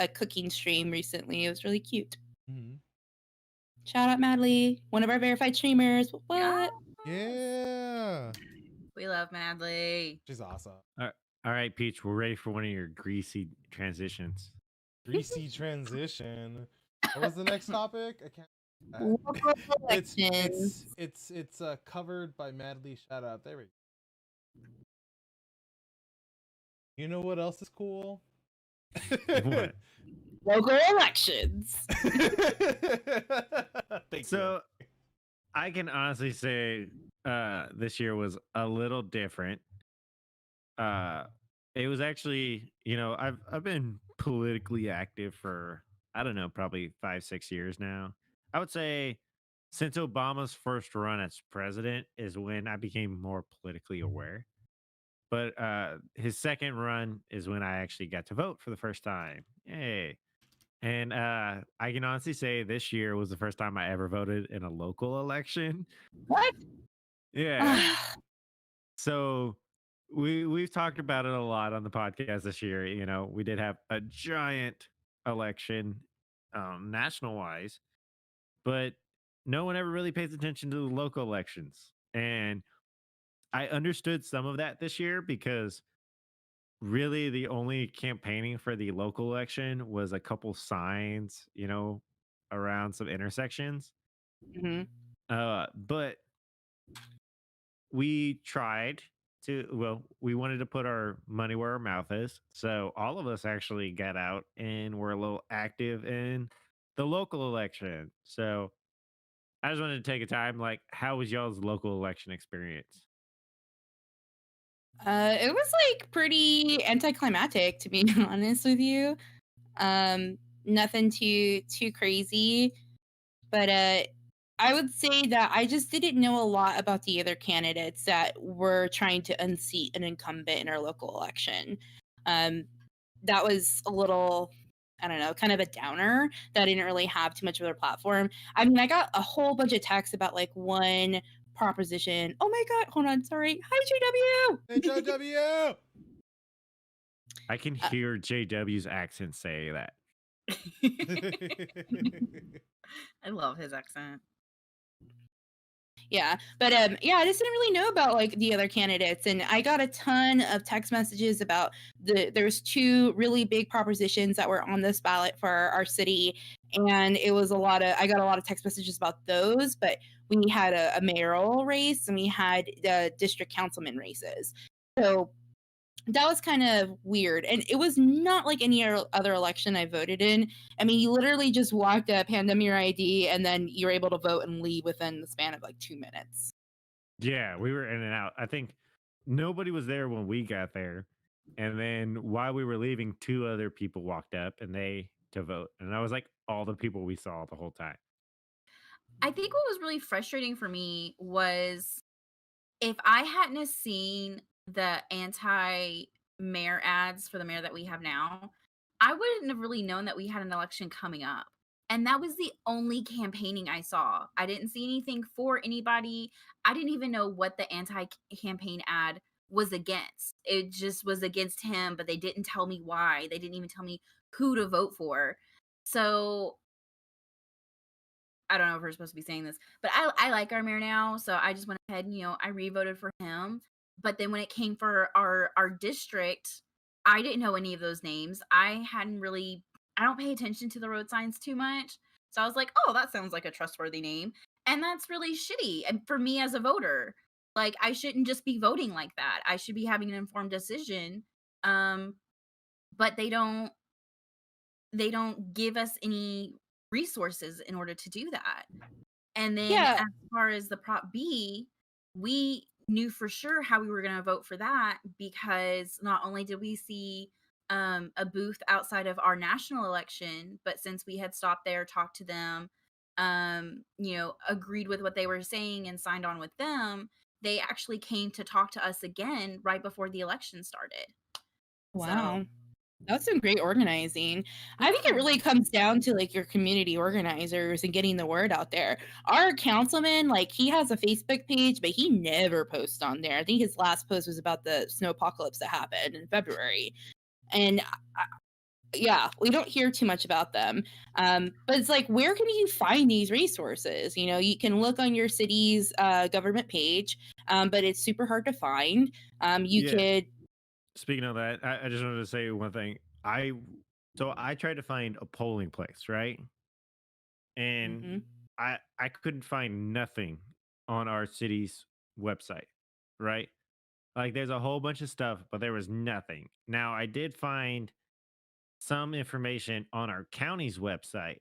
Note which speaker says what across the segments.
Speaker 1: a cooking stream recently. It was really cute.
Speaker 2: Mm-hmm.
Speaker 1: Shout out Madly, one of our verified streamers. What?
Speaker 2: Yeah.
Speaker 3: We love Madly.
Speaker 2: She's awesome.
Speaker 4: All right, Peach, we're ready for one of your greasy transitions.
Speaker 2: Greasy transition. What was the next topic? I can't.
Speaker 1: Local elections.
Speaker 2: It's covered by Madly. Shout out. There we go. You know what else is cool?
Speaker 4: What?
Speaker 1: Local elections.
Speaker 4: So I can honestly say this year was a little different. It was actually, I've been politically active for, I don't know, probably 5-6 years now. I would say since Obama's first run as president is when I became more politically aware. But his second run is when I actually got to vote for the first time. Yay. And I can honestly say this year was the first time I ever voted in a local election.
Speaker 1: What?
Speaker 4: Yeah. So we've talked about it a lot on the podcast this year. We did have a giant election national wise, but no one ever really pays attention to the local elections. And I understood some of that this year because really the only campaigning for the local election was a couple signs, around some intersections.
Speaker 1: Mhm.
Speaker 4: But we tried we wanted to put our money where our mouth is. So all of us actually got out and were a little active in the local election. So I just wanted to take a time, like, how was y'all's local election experience?
Speaker 1: It was like pretty anticlimactic, to be honest with you. Nothing too crazy, but I would say that I just didn't know a lot about the other candidates that were trying to unseat an incumbent in our local election. That was a little, I don't know, kind of a downer that didn't really have too much of their platform. I mean, I got a whole bunch of texts about like one proposition. Oh my God, hold on, sorry. Hi, JW.
Speaker 2: Hey, JW.
Speaker 4: I can hear JW's accent say that.
Speaker 3: I love his accent.
Speaker 1: Yeah, but yeah, I just didn't really know about like the other candidates, and I got a ton of text messages about there's two really big propositions that were on this ballot for our city, and it was I got a lot of text messages about those, but we had a mayoral race and we had district councilman races, so that was kind of weird, and it was not like any other election I voted in. I mean, you literally just walked up, hand them your ID, and then you're able to vote and leave within the span of like 2 minutes.
Speaker 4: Yeah, we were in and out. I think nobody was there when we got there. And then while we were leaving, 2 other people walked up and to vote. And I was like all the people we saw the whole time.
Speaker 3: I think what was really frustrating for me was if I hadn't have seen the anti-mayor ads for the mayor that we have now, I wouldn't have really known that we had an election coming up. And that was the only campaigning I saw. I didn't see anything for anybody. I didn't even know what the anti-campaign ad was against. It just was against him, but they didn't tell me why. They didn't even tell me who to vote for. So I don't know if we're supposed to be saying this, but I like our mayor now. So I just went ahead and, I re-voted for him. But then when it came for our district, I didn't know any of those names. I don't pay attention to the road signs too much. So I was like, oh, that sounds like a trustworthy name. And that's really shitty. And for me as a voter, like I shouldn't just be voting like that. I should be having an informed decision. But they don't give us any resources in order to do that. And then as far as the Prop B, we knew for sure how we were going to vote for that because not only did we see a booth outside of our national election, but since we had stopped there, talked to them, agreed with what they were saying and signed on with them, they actually came to talk to us again right before the election started.
Speaker 1: Wow. That's some great organizing. I think it really comes down to like your community organizers and getting the word out there. Our councilman, like he has a Facebook page, but he never posts on there. I think his last post was about the snow apocalypse that happened in February. And Yeah, we don't hear too much about them. But it's like, where can you find these resources? You know, you can look on your city's government page, but it's super hard to find. You
Speaker 4: Yeah.
Speaker 1: could,
Speaker 4: Speaking of that, I just wanted to say one thing. I tried to find a polling place, right? And
Speaker 1: mhm.
Speaker 4: I couldn't find nothing on our city's website, right? Like there's a whole bunch of stuff, but there was nothing. Now I did find some information on our county's website,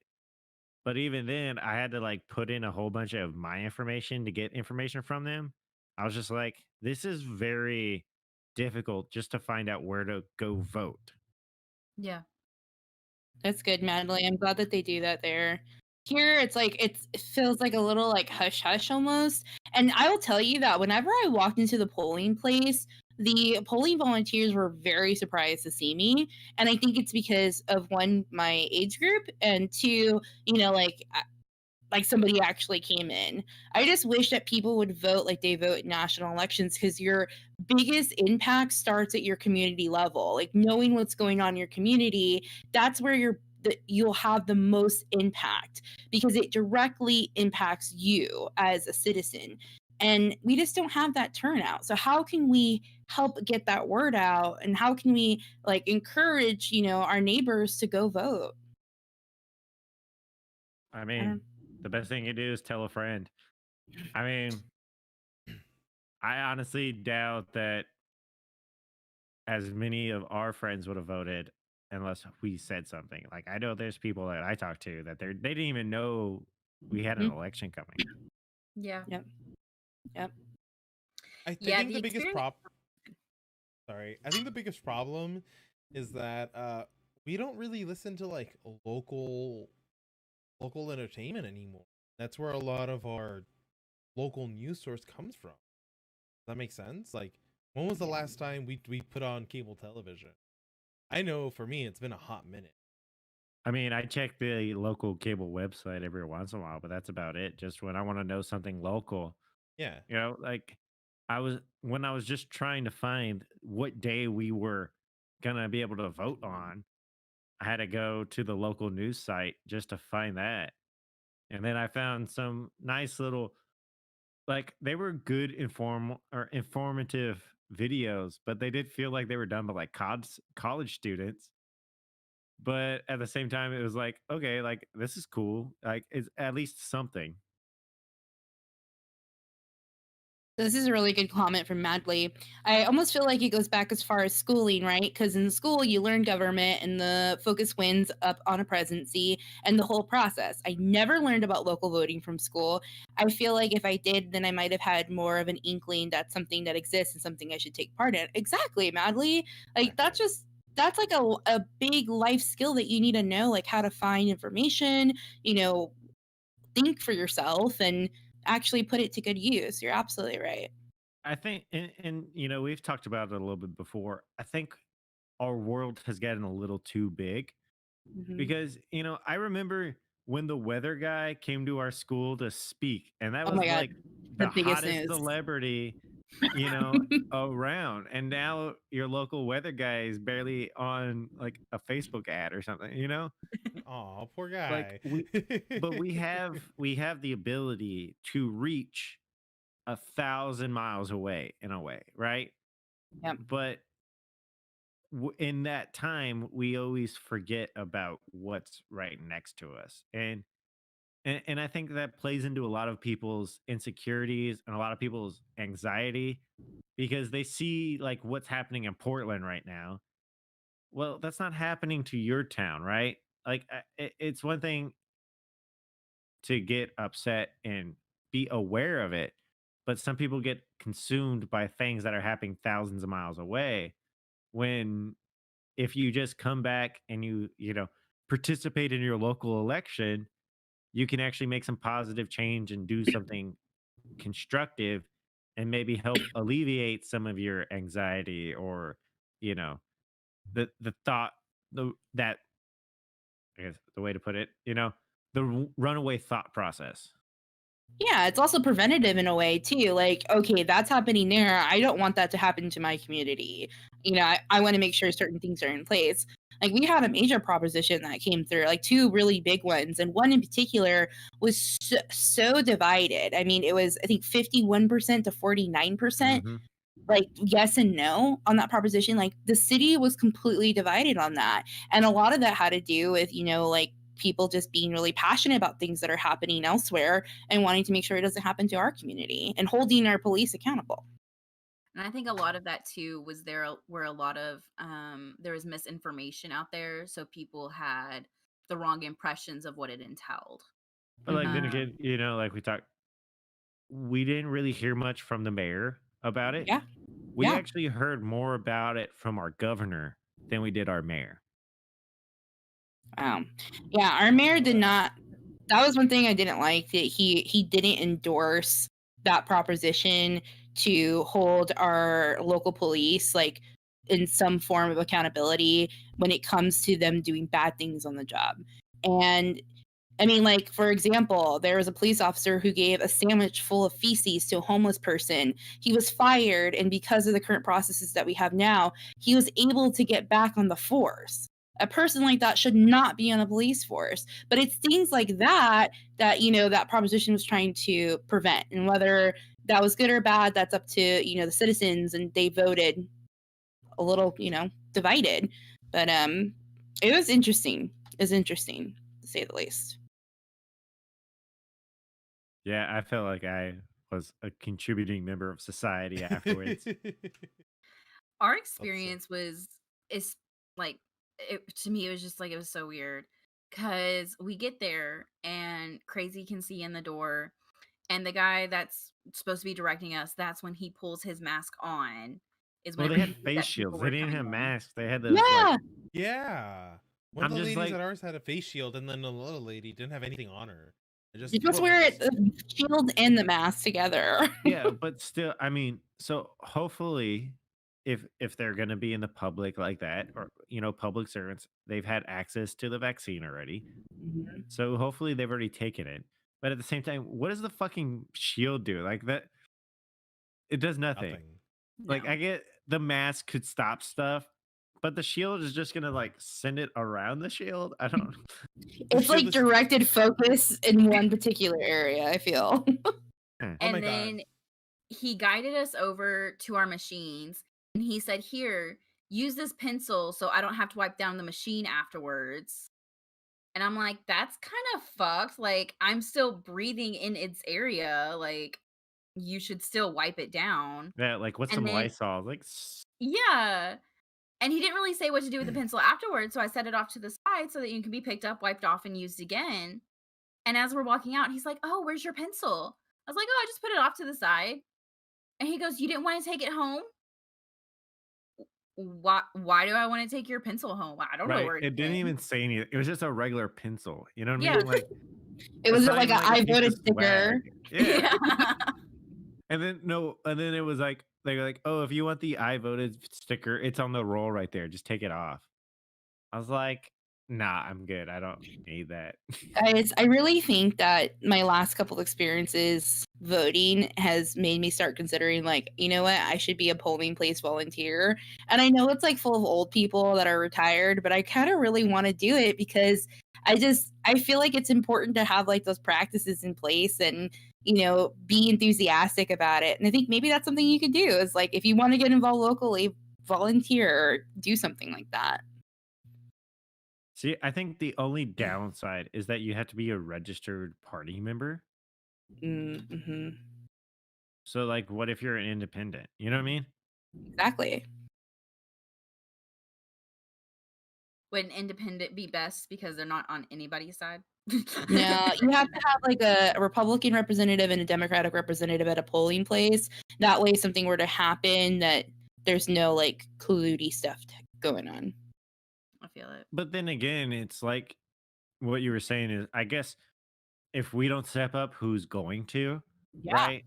Speaker 4: but even then I had to like put in a whole bunch of my information to get information from them. I was just like, this is very difficult just to find out where to go vote.
Speaker 3: Yeah.
Speaker 1: That's good, Madeline. I'm glad that they do that there. Here, it's like it feels like a little like hush hush almost. And I will tell you that whenever I walked into the polling place, the polling volunteers were very surprised to see me. And I think it's because of one, my age group, and two, like somebody actually came in. I just wish that people would vote like they vote in national elections, because your biggest impact starts at your community level. Like knowing what's going on in your community, that's where you'll have the most impact, because it directly impacts you as a citizen. And we just don't have that turnout. So how can we help get that word out, and how can we like encourage, our neighbors to go vote?
Speaker 4: I
Speaker 1: I
Speaker 4: mean,
Speaker 1: don't
Speaker 4: the best thing you do is tell a friend. I mean, I honestly doubt that as many of our friends would have voted unless we said something. Like I know there's people that I talked to that they didn't even know we had an
Speaker 1: Mhm.
Speaker 4: election coming.
Speaker 3: Yeah.
Speaker 1: Yep. Yep.
Speaker 2: I
Speaker 3: Yeah.
Speaker 2: think
Speaker 3: The
Speaker 2: the biggest
Speaker 3: experience.
Speaker 2: sorry. I think the biggest problem is that we don't really listen to like local entertainment anymore. That's where a lot of our local news source comes from. Does that make sense? Like, when was the last time we put on cable television? I know for me, it's been a hot minute.
Speaker 4: I mean, I check the local cable website every once in a while, but that's about it. Just when I want to know something local,
Speaker 2: Yeah,
Speaker 4: like when I was just trying to find what day we were gonna be able to vote on, I had to go to the local news site just to find that. And then I found some nice little, like they were good informative videos, but they did feel like they were done by like college students. But at the same time, it was like, okay, like this is cool. Like it's at least something.
Speaker 1: This is a really good comment from Madley. I almost feel like it goes back as far as schooling, right? Because in school, you learn government and the focus wins up on a presidency and the whole process. I never learned about local voting from school. I feel like if I did, then I might have had more of an inkling that's something that exists and something I should take part in. Exactly, Madley. Like
Speaker 2: exactly.
Speaker 1: that's like a big life skill that you need to know, like how to find information, you know, think for yourself and actually put it to good use. You're absolutely right.
Speaker 4: I think, and we've talked about it a little bit before. I think our world has gotten a little too big
Speaker 1: Mhm.
Speaker 4: because I remember when the weather guy came to our school to speak, and that
Speaker 1: Oh
Speaker 4: was
Speaker 1: my god,
Speaker 4: like
Speaker 1: the
Speaker 4: the
Speaker 1: biggest
Speaker 4: hottest
Speaker 1: news.
Speaker 4: celebrity, around. And now your local weather guy is barely on like a Facebook ad or something.
Speaker 2: Aw, poor
Speaker 4: Like
Speaker 2: guy.
Speaker 4: but we have the ability to reach 1,000 miles away in a way, right?
Speaker 1: Yep.
Speaker 4: But in that time, we always forget about what's right next to us, and I think that plays into a lot of people's insecurities and a lot of people's anxiety because they see like what's happening in Portland right now. Well, that's not happening to your town, right? Like it's one thing to get upset and be aware of it, but some people get consumed by things that are happening thousands of miles away. When if you just come back and you participate in your local election, you can actually make some positive change and do something constructive and maybe help alleviate some of your anxiety or you know the thought that I guess the way to put it, the runaway thought process.
Speaker 1: Yeah, it's also preventative in a way too. Like, okay, that's happening there. I don't want that to happen to my community. I want to make sure certain things are in place. Like we had a major proposition that came through, like two really big ones, and one in particular was so divided. I mean, it was I think 51% to 49%,
Speaker 4: Mhm.
Speaker 1: like yes and no on that proposition. Like the city was completely divided on that, and a lot of that had to do with like people just being really passionate about things that are happening elsewhere and wanting to make sure it doesn't happen to our community and holding our police accountable.
Speaker 3: And I think a lot of that too was where a lot of there was misinformation out there, so people had the wrong impressions of what it entailed.
Speaker 4: But like then
Speaker 1: Mhm.
Speaker 4: again, like we talked, we didn't really hear much from the mayor about it.
Speaker 1: Yeah,
Speaker 4: We
Speaker 1: yeah.
Speaker 4: actually heard more about it from our governor than we did our mayor.
Speaker 1: Yeah, our mayor did
Speaker 2: Wow.
Speaker 1: not. That was one thing I didn't like, that he didn't endorse that proposition to hold our local police like in some form of accountability when it comes to them doing bad things on the job. And I mean, like, for example, there was a police officer who gave a sandwich full of feces to a homeless person. He was fired, and because of the current processes that we have now, he was able to get back on the force. A person like that should not be on the police force. But it's things like that that, that proposition was trying to prevent. And whether that was good or bad, that's up to, the citizens, and they voted a little, divided. But it was interesting. It was interesting, to say the least.
Speaker 4: Yeah, I felt like I was a contributing member of society afterwards.
Speaker 3: Our
Speaker 2: That's sick.
Speaker 3: experience is like to me it was just like it was so weird because we get there and Crazy can see in the door, and the guy that's supposed to be directing us, that's when he pulls his mask on, is
Speaker 4: Well,
Speaker 3: whenever
Speaker 4: they
Speaker 3: he
Speaker 4: had
Speaker 3: sees
Speaker 4: face
Speaker 3: that people
Speaker 4: shields. They
Speaker 3: were
Speaker 4: didn't
Speaker 3: coming
Speaker 4: have
Speaker 3: in.
Speaker 4: masks. They had those
Speaker 1: Yeah.
Speaker 2: Yeah. One of
Speaker 4: I'm
Speaker 2: the
Speaker 4: just
Speaker 2: ladies
Speaker 4: like-
Speaker 2: at ours had a face shield, and then another lady didn't have anything on her.
Speaker 1: You just wear it, the shield and the mask together.
Speaker 4: yeah, but still, I mean, so hopefully if they're going to be in the public like that, or public servants, they've had access to the vaccine already.
Speaker 1: Mhm.
Speaker 4: So hopefully they've already taken it. But at the same time, what does the fucking shield do? Like that, it does nothing.
Speaker 2: Nothing.
Speaker 4: Like
Speaker 3: No.
Speaker 4: I get the mask could stop stuff, but the shield is just gonna like send it around the shield. I don't.
Speaker 1: It's like
Speaker 2: shield is-
Speaker 1: directed focus in one particular area, I feel.
Speaker 2: Oh my
Speaker 3: And
Speaker 2: God.
Speaker 3: then he guided us over to our machines, and he said, "Here, use this pencil so I don't have to wipe down the machine afterwards." And I'm like, "That's kind of fucked. Like, I'm still breathing in its area. Like, you should still wipe it down."
Speaker 4: Yeah, like what's
Speaker 3: And
Speaker 4: some
Speaker 3: then-
Speaker 4: Lysol? Like
Speaker 3: Yeah. And he didn't really say what to do with the pencil afterwards, so I set it off to the side so that you can be picked up, wiped off, and used again. And as we're walking out, he's like, "Oh, where's your pencil?" I was like, "Oh, I just put it off to the side." And he goes, "You didn't want to take it home?" Why do I want to take your pencil home? I don't know
Speaker 4: right.
Speaker 3: where
Speaker 4: It didn't
Speaker 3: been.
Speaker 4: even say anything. It was just a regular pencil. You know what I
Speaker 3: Yeah.
Speaker 4: mean? Like
Speaker 1: It was
Speaker 4: it's not
Speaker 1: like
Speaker 4: even
Speaker 1: an I
Speaker 4: piece of
Speaker 1: voted sticker.
Speaker 4: swag. Yeah. And then it was like they're like, "Oh, if you want the I voted sticker, it's on the roll right there. Just take it off." I was like, "Nah, I'm good. I don't need that."
Speaker 1: Guys, I really think that my last couple experiences voting has made me start considering, like, you know what, I should be a polling place volunteer. And I know it's like full of old people that are retired, but I kind of really want to do it because I feel like it's important to have like those practices in place and be enthusiastic about it. And I think maybe that's something you could do, is like if you want to get involved locally, volunteer or do something like that.
Speaker 4: See, I think the only downside is that you have to be a registered party member.
Speaker 1: Mm-hmm.
Speaker 4: So, like, what if you're an independent? You know what I mean?
Speaker 1: Exactly.
Speaker 3: Would an independent be best because they're not on anybody's side?
Speaker 1: No, you have to have like a Republican representative and a Democratic representative at a polling place. That way, if something were to happen, that there's no like colludey stuff going on.
Speaker 3: I feel it.
Speaker 4: But then again, it's like what you were saying is, I guess, if we don't step up, who's going to?
Speaker 1: Yeah.
Speaker 4: Right?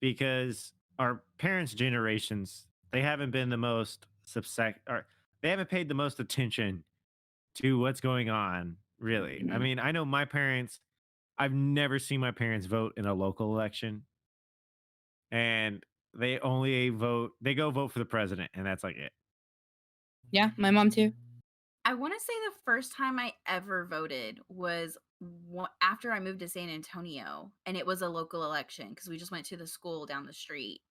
Speaker 4: Because our parents' generations, they haven't been the most or they haven't paid the most attention to what's going on, really. I
Speaker 1: Mhm.
Speaker 4: mean, I know my parents, I've never seen my parents vote in a local election. And they only vote, they go vote for the president, and that's like it.
Speaker 1: Yeah, my mom too.
Speaker 3: I want to say the first time I ever voted was after I moved to San Antonio, and it was a local election because we just went to the school down the street.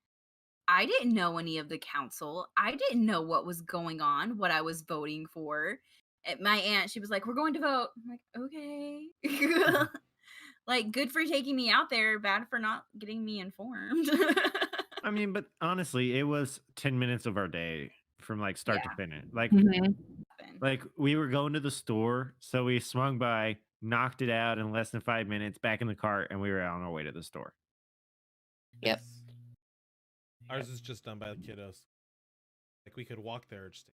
Speaker 3: I didn't know any of the council. I didn't know what was going on, what I was voting for. My aunt, she was like, "We're going to vote." I'm like, "Okay." Like, good for taking me out there, bad for not getting me informed.
Speaker 4: I mean, but honestly, it was 10 minutes of our day from like start to
Speaker 3: Yeah.
Speaker 4: finish. Like,
Speaker 1: Mhm.
Speaker 4: we were going to the store, so we swung by, knocked it out in less than 5 minutes, back in the cart, and we were on our way to the store.
Speaker 1: Yep.
Speaker 2: Yes. Ours is just done by the kiddos. Like we could walk there. Just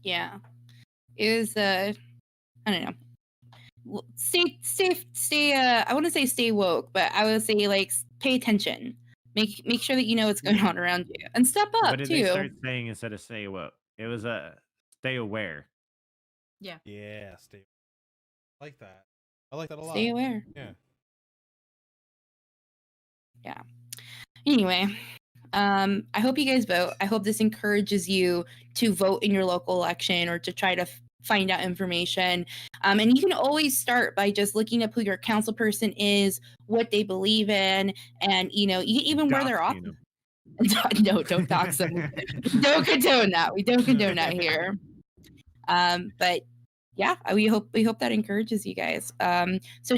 Speaker 1: Yeah. It was I don't know. Stay I wouldn't say stay woke, but I would say like pay attention. Make sure that you know what's going on around you and step
Speaker 4: What
Speaker 1: up
Speaker 4: did they
Speaker 1: too.
Speaker 4: start saying instead of say what? It was stay aware.
Speaker 3: Yeah.
Speaker 2: yeah, stay. I like that. I like that a lot.
Speaker 1: Stay aware.
Speaker 2: Yeah.
Speaker 1: Yeah. Anyway, I hope you guys vote. I hope this encourages you to vote in your local election or to try to find out information. And you can always start by just looking up who your council person is, what they believe in, and even where they're off.
Speaker 4: Doxing 'em.
Speaker 1: No, don't dox them. Don't condone that. We don't condone that here. But yeah, we hope that encourages you guys. So